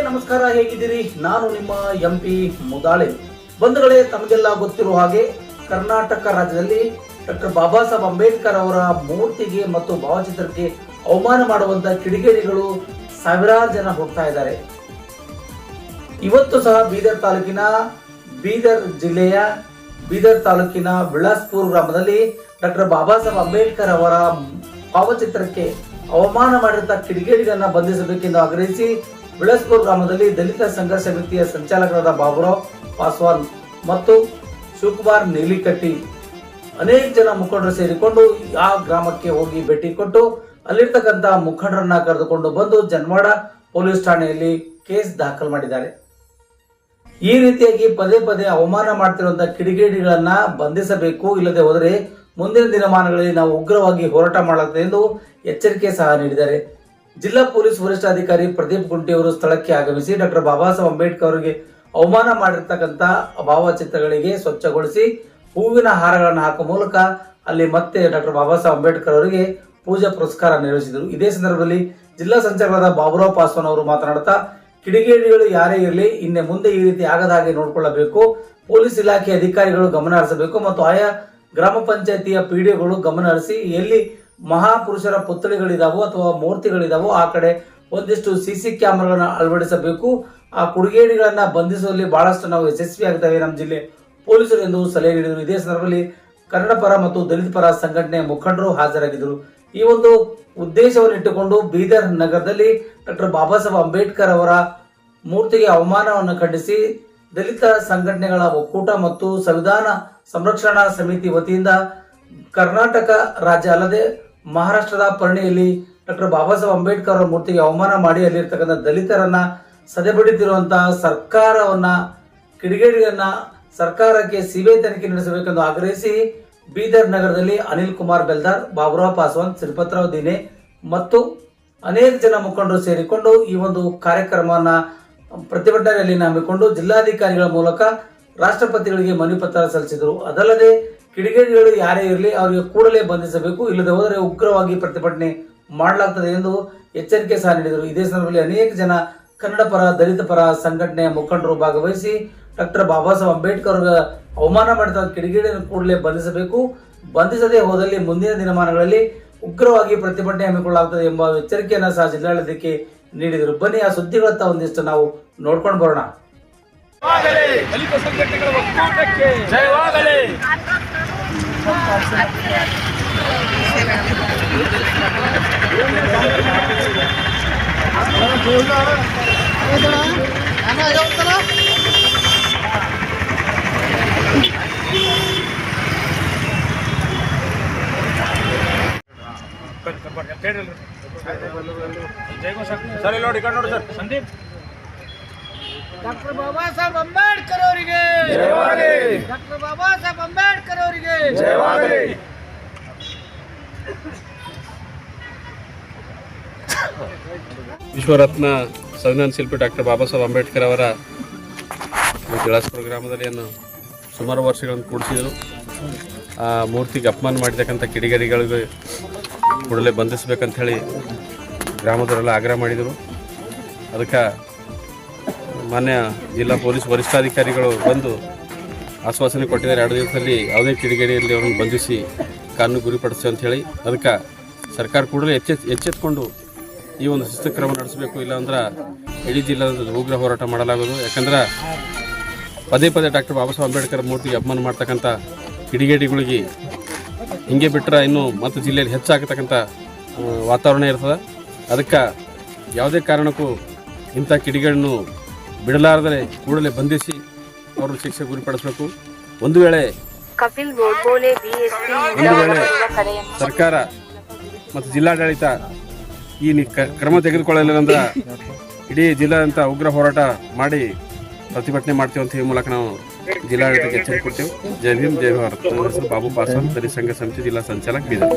ನಮಸ್ಕಾರ, ಹೇಗಿದ್ದೀರಿ? ನಾನು ನಿಮ್ಮ ಎಂಪಿ ಮುದಾಳೆ. ಬಂಧುಗಳೇ, ತಮಗೆಲ್ಲ ಗೊತ್ತಿರುವ ಹಾಗೆ ಕರ್ನಾಟಕ ರಾಜ್ಯದಲ್ಲಿ ಡಾಕ್ಟರ್ ಬಾಬಾ ಸಾಹೇಬ್ ಅಂಬೇಡ್ಕರ್ ಅವರ ಮೂರ್ತಿಗೆ ಮತ್ತು ಭಾವಚಿತ್ರಕ್ಕೆ ಅವಮಾನ ಮಾಡುವಂತ ಕಿಡಿಗೇಡಿಗಳು ಸಾವಿರಾರು ಜನ ಹೋಗ್ತಾ ಇದ್ದಾರೆ. ಇವತ್ತು ಸಹ ಬೀದರ್ ಜಿಲ್ಲೆಯ ಬೀದರ್ ತಾಲೂಕಿನ ಬಿಳಾಸ್ಪುರ ಗ್ರಾಮದಲ್ಲಿ ಡಾಕ್ಟರ್ ಬಾಬಾ ಸಾಹೇಬ್ ಅಂಬೇಡ್ಕರ್ ಅವರ ಭಾವಚಿತ್ರಕ್ಕೆ ಅವಮಾನ ಮಾಡಿರುವಂತಹ ಕಿಡಿಗೇಡಿಗಳನ್ನ ಬಂಧಿಸಬೇಕೆಂದು ಆಗ್ರಹಿಸಿ ಬಿಳಾಸ್ಪುರ ಗ್ರಾಮದಲ್ಲಿ ದಲಿತ ಸಂಘರ್ಷ ಸಮಿತಿಯ ಸಂಚಾಲಕರಾದ ಬಾಬುರಾವ್ ಪಾಸ್ವಾನ್ ಮತ್ತು ಶಿವಕುಮಾರ್ ನೀಲಿಕಟ್ಟಿ ಅನೇಕ ಜನ ಮುಖಂಡರು ಸೇರಿಕೊಂಡು ಆ ಗ್ರಾಮಕ್ಕೆ ಹೋಗಿ ಭೇಟಿ ಕೊಟ್ಟು ಅಲ್ಲಿರ್ತಕ್ಕಂಥ ಮುಖಂಡರನ್ನ ಕರೆದುಕೊಂಡು ಬಂದು ಜನವಾಡ ಪೊಲೀಸ್ ಠಾಣೆಯಲ್ಲಿ ಕೇಸ್ ದಾಖಲು ಮಾಡಿದ್ದಾರೆ. ಈ ರೀತಿಯಾಗಿ ಪದೇ ಪದೇ ಅವಮಾನ ಮಾಡ್ತಿರುವಂತಹ ಕಿಡಿಗೇಡಿಗಳನ್ನ ಬಂಧಿಸಬೇಕು, ಇಲ್ಲದೆ ಹೋದರೆ ಮುಂದಿನ ದಿನಮಾನಗಳಲ್ಲಿ ನಾವು ಉಗ್ರವಾಗಿ ಹೋರಾಟ ಮಾಡಲಾಗುತ್ತದೆ ಎಂದು ಎಚ್ಚರಿಕೆ ಸಹ ನೀಡಿದ್ದಾರೆ. ಜಿಲ್ಲಾ ಪೊಲೀಸ್ ವರಿಷ್ಠಾಧಿಕಾರಿ ಪ್ರದೀಪ್ ಗುಂಟಿ ಅವರು ಸ್ಥಳಕ್ಕೆ ಆಗಮಿಸಿ ಡಾಕ್ಟರ್ ಬಾಬಾ ಸಾಹೇಬ್ ಅಂಬೇಡ್ಕರ್ ಅವರಿಗೆ ಅವಮಾನ ಮಾಡಿರ್ತಕ್ಕಂಥ ಭಾವಚಿತ್ರಗಳಿಗೆ ಸ್ವಚ್ಛಗೊಳಿಸಿ ಹೂವಿನ ಹಾರಗಳನ್ನು ಹಾಕುವ ಮೂಲಕ ಅಲ್ಲಿ ಮತ್ತೆ ಡಾಕ್ಟರ್ ಬಾಬಾ ಸಾಹೇಬ್ ಅಂಬೇಡ್ಕರ್ ಅವರಿಗೆ ಪೂಜಾ ಪುರಸ್ಕಾರ ನಿರ್ವಹಿಸಿದರು. ಇದೇ ಸಂದರ್ಭದಲ್ಲಿ ಜಿಲ್ಲಾ ಸಂಚಾಲಕರಾದ ಬಾಬುರಾವ್ ಪಾಸ್ವಾನ್ ಅವರು ಮಾತನಾಡುತ್ತಾ, ಕಿಡಿಗೇಡಿಗಳು ಯಾರೇ ಇರಲಿ ಇನ್ನು ಮುಂದೆ ಈ ರೀತಿ ಆಗದ ಹಾಗೆ ನೋಡಿಕೊಳ್ಳಬೇಕು, ಪೊಲೀಸ್ ಇಲಾಖೆ ಅಧಿಕಾರಿಗಳು ಗಮನ ಹರಿಸಬೇಕು ಮತ್ತು ಆಯಾ ಗ್ರಾಮ ಪಂಚಾಯತಿಯ ಪಿಡಿಒಗಳು ಗಮನ ಹರಿಸಿ ಎಲ್ಲಿ ಮಹಾಪುರುಷರ ಪುತ್ಥಳಿಗಳಿದಾವೋ ಅಥವಾ ಮೂರ್ತಿಗಳಿದಾವೋ ಆ ಕಡೆ ಒಂದಿಷ್ಟು ಸಿಸಿ ಕ್ಯಾಮೆರಾಗಳನ್ನ ಅಳವಡಿಸಬೇಕು. ಆ ಕಿಡಿಗೇಡಿಗಳನ್ನ ಬಂಧಿಸುವಲ್ಲಿ ಬಹಳಷ್ಟು ನಾವು ಯಶಸ್ವಿ ಆಗ್ತೇವೆ ನಮ್ಮ ಜಿಲ್ಲೆ ಪೊಲೀಸರು ಎಂದು ಸಲಹೆ ನೀಡಿದರು. ಇದೇ ಸಂದರ್ಭದಲ್ಲಿ ಕನ್ನಡ ಪರ ಮತ್ತು ದಲಿತ ಪರ ಸಂಘಟನೆಯ ಮುಖಂಡರು ಹಾಜರಾಗಿದ್ದರು. ಈ ಒಂದು ಉದ್ದೇಶವನ್ನು ಇಟ್ಟುಕೊಂಡು ಬೀದರ್ ನಗರದಲ್ಲಿ ಡಾಕ್ಟರ್ ಬಾಬಾ ಸಾಹೇಬ್ ಅಂಬೇಡ್ಕರ್ ಅವರ ಮೂರ್ತಿಗೆ ಅವಮಾನವನ್ನು ಖಂಡಿಸಿ ದಲಿತ ಸಂಘಟನೆಗಳ ಒಕ್ಕೂಟ ಮತ್ತು ಸಂವಿಧಾನ ಸಂರಕ್ಷಣಾ ಸಮಿತಿ ವತಿಯಿಂದ ಕರ್ನಾಟಕ ರಾಜ್ಯ ಅಲ್ಲದೆ ಮಹಾರಾಷ್ಟ್ರದ ಪರ್ಣಿಯಲ್ಲಿ ಡಾಕ್ಟರ್ ಬಾಬಾ ಸಾಹೇಬ್ ಅಂಬೇಡ್ಕರ್ ಅವರ ಮೂರ್ತಿಗೆ ಅವಮಾನ ಮಾಡಿ ಅಲ್ಲಿರ್ತಕ್ಕಂಥ ದಲಿತರನ್ನ ಸದೆಬಡಿತಿರುವಂತಹ ಸರ್ಕಾರವನ್ನ ಕಿಡಿಗೇಡಿಗಳನ್ನ ಸರ್ಕಾರಕ್ಕೆ ಸಿಬಿಐ ತನಿಖೆ ನಡೆಸಬೇಕೆಂದು ಆಗ್ರಹಿಸಿ ಬೀದರ್ ನಗರದಲ್ಲಿ ಅನಿಲ್ ಕುಮಾರ್ ಬೆಲ್ದಾರ್, ಬಾಬುರಾವ್ ಪಾಸ್ವಾನ್, ಶ್ರೀಪತರಾವ್ ದಿನೆ ಮತ್ತು ಅನೇಕ ಜನ ಮುಖಂಡರು ಸೇರಿಕೊಂಡು ಈ ಒಂದು ಕಾರ್ಯಕ್ರಮವನ್ನ ಪ್ರತಿಭಟನೆಯಲ್ಲಿ ಹಮ್ಮಿಕೊಂಡು ಜಿಲ್ಲಾಧಿಕಾರಿಗಳ ಮೂಲಕ ರಾಷ್ಟ್ರಪತಿಗಳಿಗೆ ಮನವಿ ಪತ್ರ ಸಲ್ಲಿಸಿದರು. ಅದಲ್ಲದೆ ಕಿಡಿಗೇಡಿಗಳು ಯಾರೇ ಇರಲಿ ಅವರಿಗೆ ಕೂಡಲೇ ಬಂಧಿಸಬೇಕು, ಇಲ್ಲದೆ ಹೋದರೆ ಉಗ್ರವಾಗಿ ಪ್ರತಿಭಟನೆ ಮಾಡಲಾಗುತ್ತದೆ ಎಂದು ಎಚ್ಚರಿಕೆ ಸಹ ನೀಡಿದರು. ಇದೇ ಸಂದರ್ಭದಲ್ಲಿ ಅನೇಕ ಜನ ಕನ್ನಡ ಪರ ದಲಿತ ಪರ ಸಂಘಟನೆಯ ಮುಖಂಡರು ಭಾಗವಹಿಸಿ ಡಾಕ್ಟರ್ ಬಾಬಾ ಸಾಹೇಬ್ ಅಂಬೇಡ್ಕರ್ ಅವರ ಅವಮಾನ ಮಾಡಿದ ಕಿಡಿಗೇಡಿಯನ್ನು ಕೂಡಲೇ ಬಂಧಿಸಬೇಕು, ಬಂಧಿಸದೇ ಹೋದಲ್ಲಿ ಮುಂದಿನ ದಿನಮಾನಗಳಲ್ಲಿ ಉಗ್ರವಾಗಿ ಪ್ರತಿಭಟನೆ ಹಮ್ಮಿಕೊಳ್ಳಲಾಗುತ್ತದೆ ಎಂಬ ಎಚ್ಚರಿಕೆಯನ್ನು ಸಹ ಜಿಲ್ಲಾಡಳಿತಕ್ಕೆ ನೀಡಿದರು. ಬನ್ನಿ ಆ ಸುದ್ದಿಗಳತ್ತ ಒಂದಿಷ್ಟು ನಾವು ನೋಡ್ಕೊಂಡು ಬರೋಣ. ದಲಿತ ಸಂಘಟನೆಗಳ ಒಕ್ಕೂಟಕ್ಕೆ ಜಯವಾಗಲಿ. ಸರ್ ಇಲ್ಲಿ ನೋಡಿ, ನೋಡಿ ಸರ್ ಸಂದೀಪ್. ಡಾಕ್ಟರ್ ಬಾಬಾ ಸಾಹೇಬ್ ಅಂಬೇಡ್ಕರ್ ಅವರಿಗೆ ಜಯವಾಗಲಿ. ಡಾಕ್ಟರ್ ಬಾಬಾ ಸಾಹೇಬ್ ಅಂಬೇಡ್ಕರ್ ಅವರಿಗೆ ಜಯವಾಗಲಿ. ವಿಶ್ವರತ್ನ ಸಂವಿಧಾನ ಶಿಲ್ಪಿ ಡಾಕ್ಟರ್ ಬಾಬಾ ಸಾಹೇಬ್ ಅಂಬೇಡ್ಕರ್ ಅವರ ಬಿಳಾಸ್ಪುರ ಗ್ರಾಮದಲ್ಲಿ ಸುಮಾರು ವರ್ಷಗಳನ್ನು ಕೂಡಿಸಿದರು. ಆ ಮೂರ್ತಿಗೆ ಅಪಮಾನ ಮಾಡಿರ್ತಕ್ಕಂಥ ಕಿಡಿಗೇಡಿಗಳಿಗೆ ಕೂಡಲೇ ಬಂಧಿಸಬೇಕಂತ ಹೇಳಿ ಗ್ರಾಮದವರೆಲ್ಲ ಆಗ್ರಹ ಮಾಡಿದರು. ಅದಕ್ಕೆ ಮಾನ್ಯ ಜಿಲ್ಲಾ ಪೊಲೀಸ್ ವರಿಷ್ಠಾಧಿಕಾರಿಗಳು ಬಂದು ಆಶ್ವಾಸನೆ ಕೊಟ್ಟಿದ್ದಾರೆ, 2 ದಿವಸದಲ್ಲಿ ಯಾವುದೇ ಕಿಡಿಗೇಡಿಯಲ್ಲಿ ಅವರನ್ನು ಬಂಧಿಸಿ ಕಾನೂನು ಗುರಿಪಡಿಸಿ ಅಂತ ಹೇಳಿ. ಅದಕ್ಕೆ ಸರ್ಕಾರ ಕೂಡಲೇ ಎಚ್ಚೆತ್ತುಕೊಂಡು ಈ ಒಂದು ಶಿಸ್ತು ಕ್ರಮ ನಡೆಸಬೇಕು, ಇಲ್ಲಾಂದ್ರೆ ಇಡೀ ಜಿಲ್ಲೆಯ ಉಗ್ರ ಹೋರಾಟ ಮಾಡಲಾಗೋದು. ಯಾಕಂದ್ರೆ ಪದೇ ಪದೇ ಡಾಕ್ಟರ್ ಬಾಬಾ ಸಾಹೇಬ್ ಅಂಬೇಡ್ಕರ್ ಮೂರ್ತಿಗೆ ಅಪಮಾನ ಮಾಡ್ತಕ್ಕಂಥ ಕಿಡಿಗೇಡಿಗಳಿಗೆ ಹಿಂಗೆ ಬಿಟ್ಟರೆ ಇನ್ನೂ ಮತ್ತು ಜಿಲ್ಲೆಯಲ್ಲಿ ಹೆಚ್ಚಾಗತಕ್ಕಂಥ ವಾತಾವರಣ ಇರ್ತದೆ. ಅದಕ್ಕೆ ಯಾವುದೇ ಕಾರಣಕ್ಕೂ ಇಂಥ ಕಿಡಿಗೇಡನ್ನು ಬಿಡಲಾರದೆ ಕೂಡಲೇ ಬಂಧಿಸಿ ಅವ್ರನ್ನ ಶಿಕ್ಷೆ ಗುರಿಪಡಿಸಬೇಕು. ಒಂದು ವೇಳೆ ಸರ್ಕಾರ ಮತ್ತು ಜಿಲ್ಲಾಡಳಿತ ಈ ಕ್ರಮ ತೆಗೆದುಕೊಳ್ಳಲಿಲ್ಲ ಅಂದ್ರೆ ಇಡೀ ಜಿಲ್ಲಾದಂಥ ಉಗ್ರ ಹೋರಾಟ ಮಾಡಿ ಪ್ರತಿಭಟನೆ ಮಾಡ್ತೀವಿ ಅಂತ ಈ ಮೂಲಕ ನಾವು ಜಿಲ್ಲಾಡಳಿತಕ್ಕೆ ಎಚ್ಚರಿಕೆ ಕೊಡ್ತೇವೆ. ಜೈ ಭೀಮ್, ಜೈ ಭಾರತ್. ನನ್ನ ಹೆಸರು ಬಾಬು ಪಾಸ್ವಾನ್, ದಲಿತ ಸಂಘ ಸಮಿತಿ ಜಿಲ್ಲಾ ಸಂಚಾಲಕ ಬೀದರ್.